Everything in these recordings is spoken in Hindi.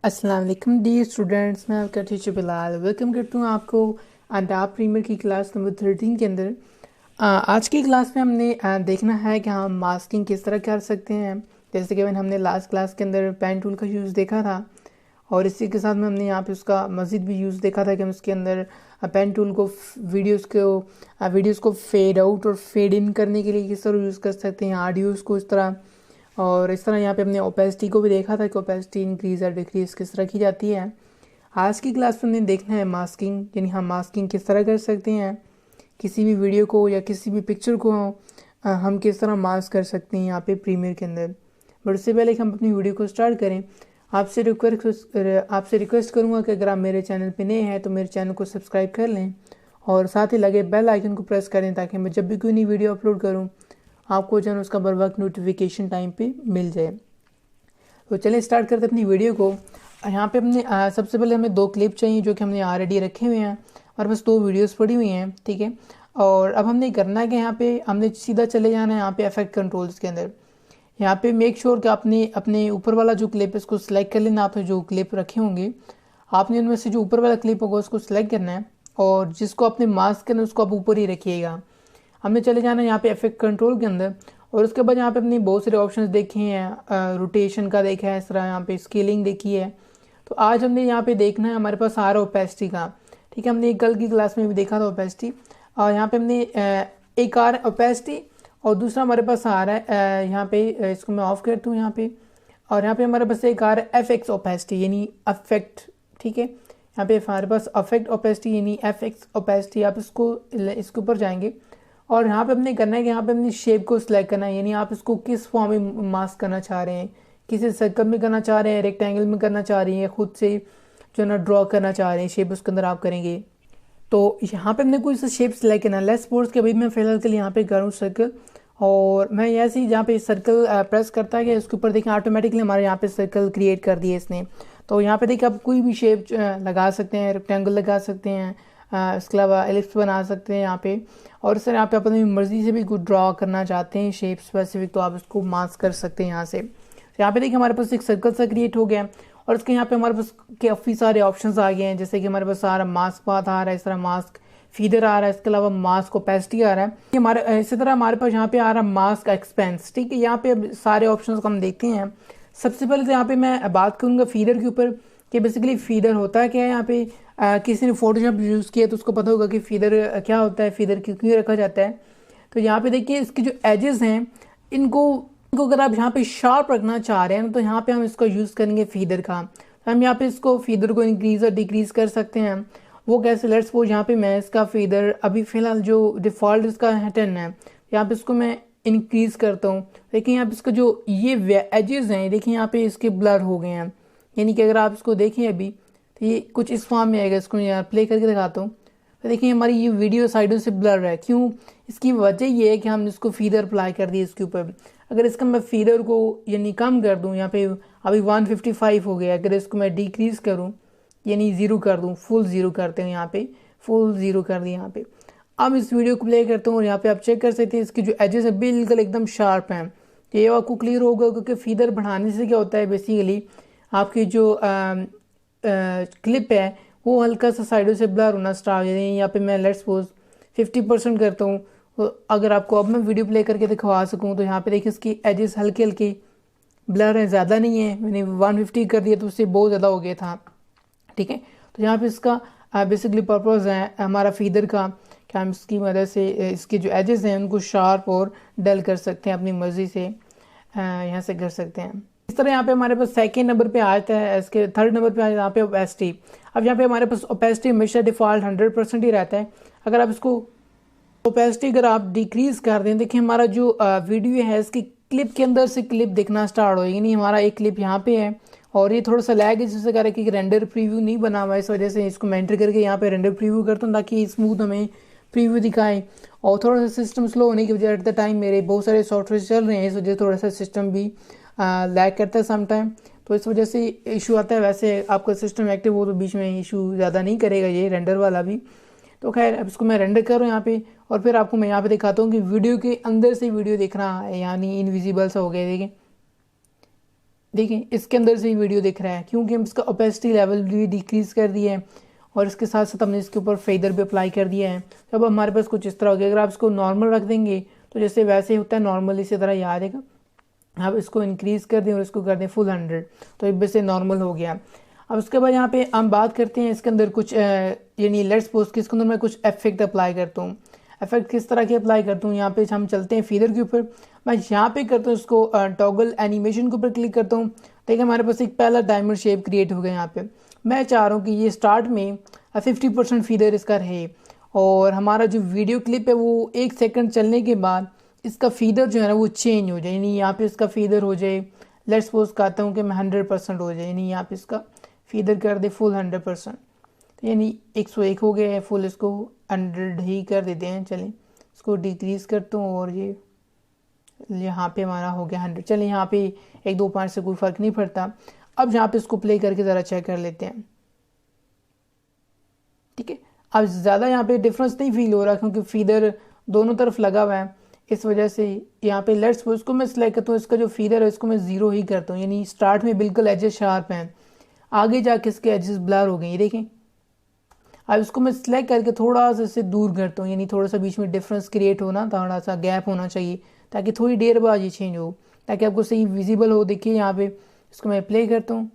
अस्सलाम वालेकुम डियर स्टूडेंट्स, मैं आपका टीचर बिलाल वेलकम करता हूँ आपको अडाप प्रीमियर की क्लास नंबर 13 के अंदर। आज की क्लास में हमने देखना है कि हम मास्किंग किस तरह कर सकते हैं। जैसे कि हमने लास्ट क्लास के अंदर पेन टूल का यूज़ देखा था और इसी के साथ में हमने यहाँ पे उसका मज़ीद भी यूज़ देखा था कि हम उसके अंदर पेन टूल को वीडियोज़ को फेड आउट और फेड इन करने के लिए किस तरह यूज़ कर सकते हैं, ऑडियोज़ को इस तरह। और इस तरह यहाँ पे हमने ओपेसिटी को भी देखा था कि ओपेसिटी इंक्रीज़ या डिक्रीज़ किस तरह की जाती है। आज की क्लास में हमने देखना है मास्किंग, यानी हम मास्किंग किस तरह कर सकते हैं, किसी भी वीडियो को या किसी भी पिक्चर को हम किस तरह मास्क कर सकते हैं यहाँ पे प्रीमियर के अंदर। बट उससे पहले कि हम अपनी वीडियो को स्टार्ट करें, आपसे रिक्वेस्ट करूँगा कि अगर आप मेरे चैनल पे नए हैं तो मेरे चैनल को सब्सक्राइब कर लें और साथ ही लगे बेल आइकन को प्रेस करें ताकि मैं जब भी कोई नई वीडियो अपलोड करूँ आपको जो है उसका बर वक्त नोटिफिकेशन टाइम पे मिल जाए। तो चलिए स्टार्ट करते अपनी वीडियो को। यहाँ पे हमने सबसे पहले हमें 2 क्लिप चाहिए जो कि हमने ऑलरेडी रखे हुए हैं और बस 2 वीडियोस पड़ी हुई हैं, ठीक है। और अब हमने करना है कि यहाँ पे हमने सीधा चले जाना है यहाँ पे इफेक्ट कंट्रोल्स के अंदर। यहाँ पे मेक श्योर कि आपने अपने ऊपर वाला जो क्लिप है उसको सिलेक्ट कर लेना। आपने जो क्लिप रखे होंगे आपने उनमें से जो ऊपर वाला क्लिप होगा उसको सिलेक्ट करना है और जिसको आपने मास्क करना है उसको आप ऊपर ही रखिएगा। हमने चले जाना है यहाँ पे इफेक्ट कंट्रोल के अंदर और उसके बाद यहाँ पे अपने बहुत सारे ऑप्शंस देखे हैं, रोटेशन का देखा है, इस तरह यहाँ पे स्केलिंग देखी है। तो आज हमने यहाँ पे देखना है हमारे पास आ रहा है ओपेसिटी का, ठीक है। हमने कल की क्लास में भी देखा था ओपेसिटी और यहाँ पे हमने एक आ रहा है ओपेसिटी और दूसरा हमारे पास आ रहा है यहाँ पे इसको मैं ऑफ करता हूँ यहाँ पे। और यहाँ पे हमारे पास एक आ रहा है एफ एक्स ओपेसिटी यानी अफेक्ट, ठीक है। यहाँ पे हमारे पास अफेक्ट ओपेसिटी यानी एफ एक्स ओपेसिटी, आप इसके ऊपर जाएंगे और यहाँ पे हमने करना है कि यहाँ पे अपनी शेप को सिलेक्ट करना है, यानी आप इसको किस फॉर्म में मास्क करना चाह रहे हैं, किसी सर्कल में करना चाह रहे हैं, रेक्टेंगल में करना चाह रही हैं, खुद से जो है ना ड्रॉ करना चाह रहे हैं शेप उसके अंदर आप करेंगे। तो यहाँ पे हमने कोई सा शेप सिलेक्ट करना है। लेट्स सपोज कि अभी मैं फिलहाल के लिए यहाँ पे करूँ सर्कल और मैं ऐसे ही जहाँ पे सर्कल प्रेस करता है कि उसके ऊपर देखें ऑटोमेटिकली हमारे यहाँ पे सर्कल क्रिएट कर दिए इसने। तो यहाँ पे देखिए आप कोई भी शेप लगा सकते हैं, रेक्टेंगल लगा सकते हैं, इसके अलावा एलिप्स बना सकते हैं यहाँ पे। और सर यहाँ पे अपनी मर्ज़ी से भी कुछ ड्रॉ करना चाहते हैं शेप स्पेसिफिक तो आप इसको मास्क कर सकते हैं यहाँ से। तो यहाँ पे देखिए हमारे पास एक सर्कल सा क्रिएट हो गया और इसके यहाँ पे हमारे पास काफ़ी सारे ऑप्शंस आ गए हैं, जैसे कि हमारे पास सारा मास्क पाथ आ रहा है, इस तरह मास्क फीदर आ रहा है, इसके अलावा मास्क ओपेसिटी आ रहा है हमारे। इसी तरह हमारे पास यहाँ पे आ रहा है मास्क एक्सपेंस, ठीक है। यहाँ पे सारे ऑप्शंस को हम देखते हैं। सबसे पहले तो यहाँ पे मैं बात करूँगा फीडर के ऊपर कि बेसिकली फीडर होता है क्या है। यहाँ पे किसी ने फोटोशॉप यूज़ किया तो उसको पता होगा कि फीदर क्या होता है, फीदर क्यों रखा जाता है। तो यहाँ पे देखिए इसके जो एजेस हैं इनको अगर आप यहाँ पे शार्प रखना चाह रहे हैं तो यहाँ पे हम इसको यूज़ करेंगे फीदर का। तो हम यहाँ पे इसको फीदर को इंक्रीज़ और डिक्रीज़ कर सकते हैं। वो कैसे, लेट्स सपोज यहाँ पे मैं इसका फीदर अभी फ़िलहाल जो डिफ़ॉल्ट इसका है 10 है, यहाँ पे इसको मैं इंक्रीज़ करता हूँ। देखिए यहाँ पे इसका जो ये एजेस हैं देखिए यहाँ पे इसके ब्लर हो गए हैं, यानी कि अगर आप इसको देखें अभी तो ये कुछ इस फॉर्म में आएगा। इसको यहाँ प्ले करके दिखाता हूँ तो देखिए हमारी ये वीडियो साइडों से ब्लर है। क्यों? इसकी वजह ये है कि हम इसको फीदर अप्लाई कर दिए इसके ऊपर। अगर इसका मैं फीदर को यानी कम कर दूँ, यहाँ पे अभी 155 हो गया, अगर इसको मैं डिक्रीज़ करूँ यानी 0 कर दूँ, फुल 0 करते हैं, यहाँ पे फुल 0 कर दिया यहाँ पे। अब इस वीडियो को प्ले करता हूँ और यहाँ पे आप चेक कर सकते हैं इसकी जो एजेस है बिल्कुल एकदम शार्प हैं। ये आपको क्लियर होगा क्योंकि फीदर बढ़ाने से क्या होता है बेसिकली आपकी जो क्लिप है वो हल्का सा साइडों से ब्लर होना स्टार्ट हो जाए। यहाँ पे मैं लेट्स सपोज 50% करता हूँ। तो अगर आपको अब मैं वीडियो प्ले करके दिखवा सकूँ तो यहाँ पे देखिए इसकी एजेस हल्के हल्के ब्लर है, ज़्यादा नहीं है। मैंने 150 कर दिया तो उससे बहुत ज़्यादा हो गया था, ठीक है। तो यहाँ पे इसका बेसिकली पर्पज़ है हमारा फीदर का कि हम इसकी मदद से इसके जो एजेस हैं उनको शार्प और डल कर सकते हैं, अपनी मर्ज़ी से यहाँ से कर सकते हैं। इस तरह यहाँ पे हमारे पास सेकेंड नंबर पे आता है, इसके थर्ड नंबर पे यहाँ पे ओपेसिटी। अब यहाँ पे हमारे पास ओपेसिटी हमेशा डिफ़ॉल्ट 100% ही रहता है। अगर आप इसको ओपेसिटी अगर आप डिक्रीज़ कर दें, देखिए हमारा जो वीडियो है इसकी क्लिप के अंदर से क्लिप दिखना स्टार्ट हो, यानी हमारा एक क्लिप यहाँ पे है और ये थोड़ा सा लैग है जिससे कह रहा है कि रेंडर प्रीव्यू नहीं बना हुआ है। इस वजह से इसको मैं एंटर करके यहाँ पे रेंडर प्रीव्यू करता हूँ ताकि स्मूथ हमें प्रीव्यू दिखाए। और थोड़ा सा सिस्टम स्लो होने की वजह एट द टाइम मेरे बहुत सारे सॉफ्टवेयर चल रहे हैं, इस वजह से थोड़ा सा सिस्टम भी लैग करता है सम टाइम, तो इस वजह से इशू आता है। वैसे आपका सिस्टम एक्टिव हो तो बीच में इशू ज़्यादा नहीं करेगा ये रेंडर वाला भी। तो खैर अब इसको मैं रेंडर कर रहा हूँ यहाँ पे और फिर आपको मैं यहाँ पे दिखाता हूँ कि वीडियो के अंदर से वीडियो देखना है, यानी इनविजिबल सा हो गया। देखिए देखें इसके अंदर से ही वीडियो दिख रहा है क्योंकि हम इसका ओपेसिटी लेवल भी डिक्रीज़ कर दिया है और इसके साथ साथ हमने इसके ऊपर फेदर भी अप्लाई कर दिया है। तो अब हमारे पास कुछ इस तरह हो गया। अगर आप इसको नॉर्मल रख देंगे तो जैसे वैसे ही होता है नॉर्मल, इसी तरह याद आएगा। आप इसको इंक्रीज़ कर दें और इसको कर दें फुल 100, तो एक से नॉर्मल हो गया। अब उसके बाद यहाँ पे हम बात करते हैं इसके अंदर कुछ यानी लेट्स सपोज कि इसके अंदर मैं कुछ इफेक्ट अप्लाई करता हूँ। इफेक्ट किस तरह के अप्लाई करता हूँ, यहाँ पे हम चलते हैं फीदर के ऊपर। मैं यहाँ पे करता हूँ इसको टॉगल एनिमेशन के ऊपर क्लिक करता हूँ। देखिए हमारे पास एक पहला डायमंड शेप क्रिएट हो गया। यहाँ पे मैं चाह रहा हूँ कि ये स्टार्ट में 50% फीदर इसका रहे और हमारा जो वीडियो क्लिप है वो 1 सेकंड चलने के बाद इसका फीदर जो है ना वो चेंज हो जाए, यानी यहाँ पे इसका फीदर हो जाए, लेट्स सपोज कहता हूँ कि मैं 100% हो जाए, यानी यहाँ पे इसका फीदर कर दे फुल 100%, तो यानी 101 हो गया है फुल, इसको 100 ही कर देते हैं। चलें इसको डिक्रीज़ करता हूँ और ये यहाँ पे हमारा हो गया 100। चलें यहाँ पे 1-2 से कोई फ़र्क नहीं पड़ता। अब यहाँ पे इसको प्ले करके ज़रा चेक कर लेते हैं। ठीक है, अब ज़्यादा यहाँ पे डिफरेंस नहीं फील हो रहा क्योंकि फीदर दोनों तरफ लगा हुआ है, इस वजह से यहाँ पे लेट्स उसको मैं सिलेक्ट करता हूँ, इसका जो फीदर है इसको मैं 0 ही करता हूँ, यानी स्टार्ट में बिल्कुल एजेस शार्प हैं, आगे जाके इसके एजेस ब्लर हो गए। ये देखें, अब इसको मैं सिलेक्ट करके थोड़ा सा इससे दूर करता हूँ, यानी थोड़ा सा बीच में डिफरेंस क्रिएट होना, थोड़ा सा गैप होना चाहिए ताकि थोड़ी देर बाद ये चेंज हो, ताकि आपको सही विजिबल हो। देखिए यहाँ पे इसको मैं प्ले करता हूँ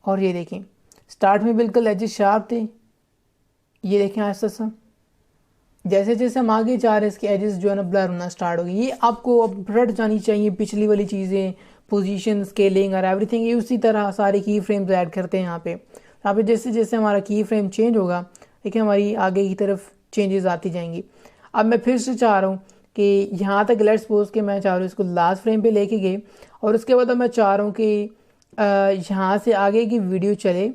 और ये देखें स्टार्ट में बिल्कुल एजेस शार्प थे, ये देखें आहिस्ता सा जैसे जैसे हम आगे जा रहे हैं इसके एजेस जो है ना ब्लर होना स्टार्ट हो गई। ये आपको अब रट जानी चाहिए पिछली वाली चीज़ें, पोजीशन, स्केलिंग और एवरीथिंग, ये उसी तरह सारे की फ्रेम्स ऐड करते हैं यहाँ पे जैसे जैसे हमारा की फ्रेम चेंज होगा देखिए हमारी आगे की तरफ चेंजेस आती जाएंगी। अब मैं फिर से चाह रहा हूँ कि यहाँ तक लेट्स सपोज कि मैं चाह रहा हूँ इसको लास्ट फ्रेम पे लेके गए और उसके बाद अब मैं चाह रहा हूँ कि यहाँ से आगे की वीडियो चले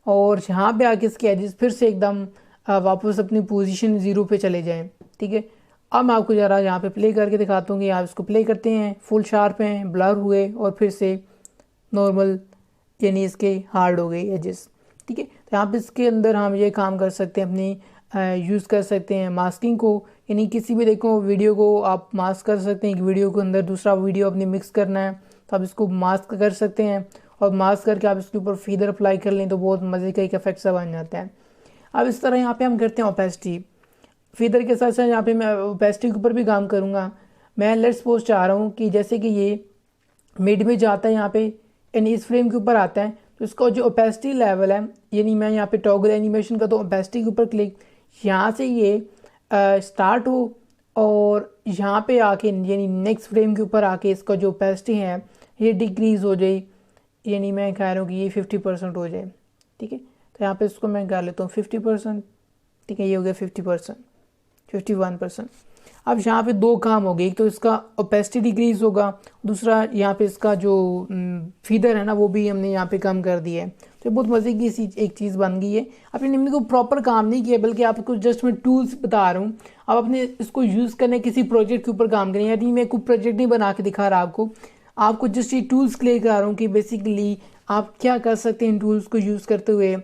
और यहाँ पे आके इसके एजेस फिर से एकदम वापस अपनी पोजीशन 0 पे चले जाएं। ठीक है, अब मैं आपको ज़रा यहाँ पे प्ले करके दिखाता हूँ कि आप इसको प्ले करते हैं, फुल शार्प हैं, ब्लर हुए और फिर से नॉर्मल यानी इसके हार्ड हो गए एजेस। ठीक है, तो यहाँ पे इसके अंदर हम ये काम कर सकते हैं, अपनी यूज़ कर सकते हैं मास्किंग को, यानी किसी भी देखो वीडियो को आप मास्क कर सकते हैं। एक वीडियो के अंदर दूसरा वीडियो अपनी मिक्स करना है तो आप इसको मास्क कर सकते हैं और मास्क करके आप इसके ऊपर फीदर अप्लाई कर लें तो बहुत मज़े का एक इफेक्ट सा बन जाता है। अब इस तरह यहाँ पे हम करते हैं ओपेसिटी, फीदर के साथ साथ यहाँ पे मैं ओपेसिटी के ऊपर भी काम करूँगा। मैं लेट्स सपोज चाह रहा हूँ कि जैसे कि ये मिड में जाता है यहाँ पे यानी इस फ्रेम के ऊपर आता है तो इसका जो ओपेसिटी लेवल है, यानी मैं यहाँ पे टॉगल एनिमेशन का तो ओपेसिटी के ऊपर क्लिक, यहाँ से ये स्टार्ट हो और यहाँ पे आके यानी नेक्स्ट फ्रेम के ऊपर आके इसका जो ओपेसिटी है ये डिक्रीज़ हो जाए, यानी मैं कह रहा हूँ कि ये 50% हो जाए। ठीक है, तो यहाँ पे इसको मैं कर लेता हूँ 50%। ठीक है, ये हो गया 50%, 51%। अब यहाँ पे 2 काम हो गए, एक तो इसका ओपेसिटी डिक्रीज होगा, दूसरा यहाँ पे इसका जो फीदर है ना वो भी हमने यहाँ पे कम कर दिया है। तो बहुत मज़े की एक चीज़ बन गई है। अपने निम्न को प्रॉपर काम नहीं किया बल्कि आपको जस्ट मैं टूल्स बता रहा हूँ, अब अपने इसको यूज़ करने किसी प्रोजेक्ट के ऊपर काम करें, यानी मैं कोई प्रोजेक्ट नहीं बना के दिखा रहा आपको जस्ट ये टूल्स क्लियर करा रहा हूँ कि बेसिकली आप क्या कर सकते हैं इन टूल्स को यूज़ करते हुए।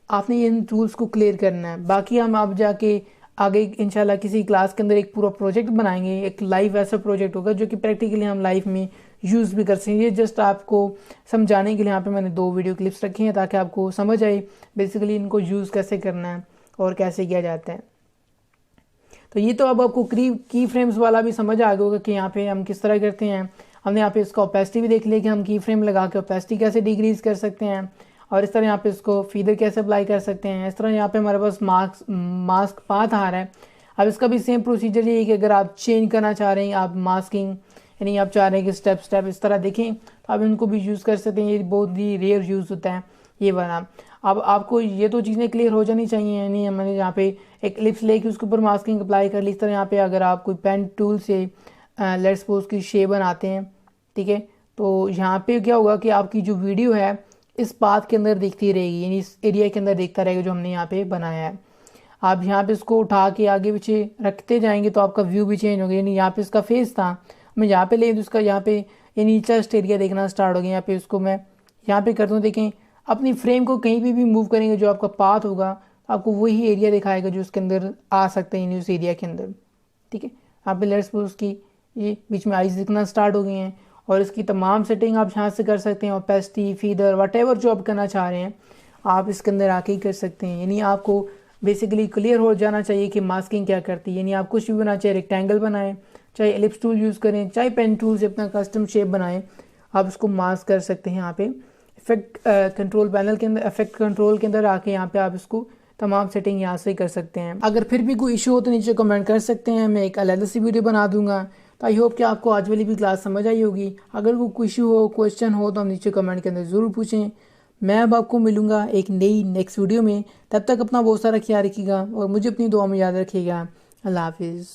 आपने इन टूल्स को क्लियर करना है, बाकी हम अब जाके आगे इंशाल्लाह किसी क्लास के अंदर एक पूरा प्रोजेक्ट बनाएंगे, एक लाइव ऐसा प्रोजेक्ट होगा जो कि प्रैक्टिकली हम लाइफ में यूज़ भी कर सकेंगे। ये जस्ट आपको समझाने के लिए यहाँ पे मैंने 2 वीडियो क्लिप्स रखी हैं ताकि आपको समझ आए बेसिकली इनको यूज़ कैसे करना है और कैसे किया जाता है। तो ये तो अब आपको की फ्रेम्स वाला भी समझ आ गया होगा कि यहाँ पे हम किस तरह करते हैं। हमने यहाँ पे इसका ओपेसिटी भी देख लिया कि हम की फ्रेम लगा के ओपेसिटी कैसे डिक्रीज़ कर सकते हैं और इस तरह यहाँ पे इसको फीदर कैसे अप्लाई कर सकते हैं। इस तरह यहाँ पे हमारे पास मास्क पाथ आ रहा है। अब इसका भी सेम प्रोसीजर ये है कि अगर आप चेंज करना चाह रहे हैं, आप मास्किंग यानी आप चाह रहे हैं कि स्टेप इस तरह देखें तो आप इनको भी यूज़ कर सकते हैं। ये बहुत ही रेयर यूज़ होता है ये वाला। अब आपको ये तो चीज़ें क्लियर हो जानी चाहिए, यानी हमने यहाँ पे एक लिप्स लेके उसके ऊपर मास्किंग अप्लाई कर ली। इस तरह यहाँ पे अगर आप कोई पेन टूल से लेट्स सपोज की शेप बनाते हैं, ठीक है, तो यहाँ पे क्या होगा कि आपकी जो वीडियो है इस पाथ के अंदर दिखती रहेगी, यानी इस एरिया के अंदर देखता रहेगा जो हमने यहाँ पे बनाया है। आप यहाँ पे इसको उठा के आगे पीछे रखते जाएंगे तो आपका व्यू भी चेंज होगा, यानी यहाँ पे इसका फेस था, मैं यहाँ पे ले तो इसका यहाँ पे ये नीचा एरिया देखना स्टार्ट हो गया। यहाँ पे इसको मैं यहाँ पे करता हूँ, देखें अपनी फ्रेम को कहीं भी मूव करेंगे जो आपका पाथ होगा आपको वही एरिया दिखाएगा जो उसके अंदर आ सकते हैं, यानी उस एरिया के अंदर। ठीक है, यहाँ पे लेट्स सपोज की ये बीच में आइज दिखना स्टार्ट हो गई हैं और इसकी तमाम सेटिंग आप यहाँ से कर सकते हैं। ओपेसिटी, फीदर, वटेवर जो आप करना चाह रहे हैं आप इसके अंदर आके ही कर सकते हैं। यानी आपको बेसिकली क्लियर हो जाना चाहिए कि मास्किंग क्या करती है। यानी आप कुछ भी बनाए, चाहे रेक्टेंगल बनाएं, चाहे एलिप्स टूल यूज़ करें, चाहे पेन टूल से अपना कस्टम शेप बनाएं, आप उसको मास्क कर सकते हैं। यहाँ पे इफेक्ट कंट्रोल पैनल के अंदर, इफेक्ट कंट्रोल के अंदर आके यहाँ पे आप इसको तमाम सेटिंग यहाँ से कर सकते हैं। अगर फिर भी कोई इशू हो तो नीचे कमेंट कर सकते हैं, मैं एक अलग सी वीडियो बना दूंगा। तो आई होप कि आपको आज वाली भी क्लास समझ आई होगी। अगर कोई इशू हो, क्वेश्चन हो तो आप नीचे कमेंट के अंदर ज़रूर पूछें। मैं अब आपको मिलूंगा एक नई नेक्स्ट वीडियो में। तब तक अपना बहुत सारा ख्याल रखिएगा और मुझे अपनी दुआ में याद रखिएगा। अल्लाह हाफिज़।